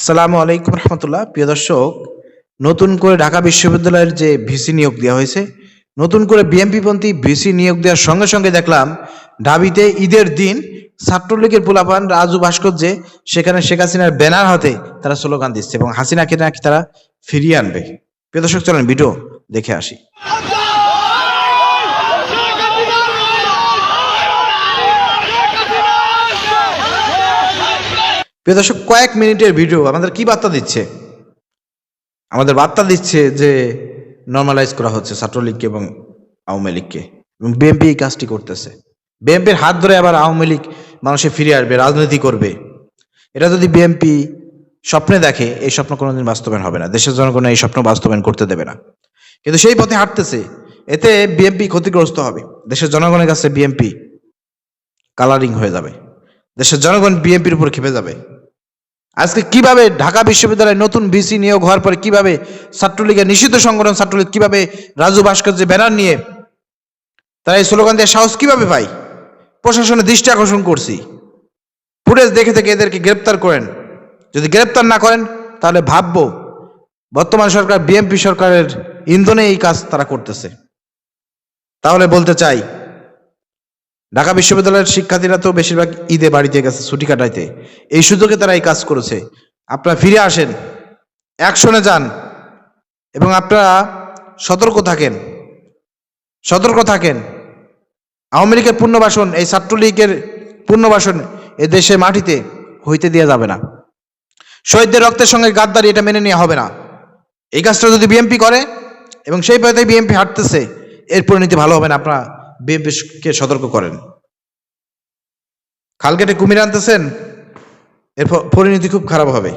আসসালামু আলাইকুম রহমতুল্লাহ। প্রিয় দর্শক, নতুন করে ঢাকা বিশ্ববিদ্যালয়ের যে ভিসি নিয়োগ দেওয়া হয়েছে, নতুন করে বিএনপিপন্থী ভিসি নিয়োগ দেওয়ার সঙ্গে সঙ্গে দেখলাম ঢাবিতে ঈদের দিন ছাত্রলীগের পোলাপান রাজু ভাস্কর্যে সেখানে শেখ হাসিনার ব্যানার হাতে তারা স্লোগান দিচ্ছে এবং হাসিনাকে নাকি তারা ফিরিয়ে আনবে। প্রিয় দর্শক, চলেন ভিডিও দেখে আসি। প্রিয় দর্শক, কয়েক মিনিটের ভিডিও আমাদের কি বার্তা দিচ্ছে? আমাদের বার্তা দিচ্ছে যে নর্মালাইজ করা হচ্ছে ছাত্রলীগকে এবং আওয়ামী লীগকে, এবং বিএনপি এই কাজটি করতেছে। বিএনপির হাত ধরে আবার আওয়ামী লীগ মানুষে ফিরে আসবে, রাজনীতি করবে। এটা যদি বিএনপি স্বপ্নে দেখে, এই স্বপ্ন কোনোদিন বাস্তবায়ন হবে না। দেশের জনগণ এই স্বপ্ন বাস্তবায়ন করতে দেবে না, কিন্তু সেই পথে হাঁটতেছে। এতে বিএনপি ক্ষতিগ্রস্ত হবে। দেশের জনগণের কাছে বিএনপি কালারিং হয়ে যাবে। দেশের জনগণ বিএনপির উপর খেপে যাবে। আজকে কিভাবে ঢাকা বিশ্ববিদ্যালয়ে নতুন ভিসি নিয়োগ হওয়ার পরে কিভাবে ছাত্রলীগের নিষিদ্ধ সংগঠন ছাত্রলীগ কিভাবে রাজু ভাস্কর্য ব্যানার নিয়ে তারা এই স্লোগান দিয়ে সাহস কিভাবে পায়? প্রশাসনের দৃষ্টি আকর্ষণ করছি, ফুটেজ দেখে থেকে এদেরকে গ্রেপ্তার করেন। যদি গ্রেপ্তার না করেন তাহলে ভাববো বর্তমান সরকার বিএনপি সরকারের ইন্ধনে এই কাজ তারা করতেছে। তাহলে বলতে চাই, ঢাকা বিশ্ববিদ্যালয়ের শিক্ষার্থীরা তো বেশিরভাগ ঈদে বাড়িতে গেছে ছুটি কাটাইতে, এই সুযোগে তারা এই কাজ করেছে। আপনারা ফিরে আসেন, অ্যাকশনে যান এবং আপনারা সতর্ক থাকেন। আওয়ামী লীগের পুনর্বাসন, এই ছাত্রলীগের পুনর্বাসন এ দেশের মাটিতে হইতে দেওয়া যাবে না। শহীদদের রক্তের সঙ্গে গাদ্দারি, এটা মেনে নেওয়া হবে না। এই কাজটা যদি বিএনপি করে এবং সেই পথে বিএনপি হাঁটতেছে, এর পরিণতি ভালো হবে না। আপনারা বিএনপিকে সতর্ক করেন। খাল কেটে কুমির আনতেছেন, এর পরিণতি খুব খারাপ হবে।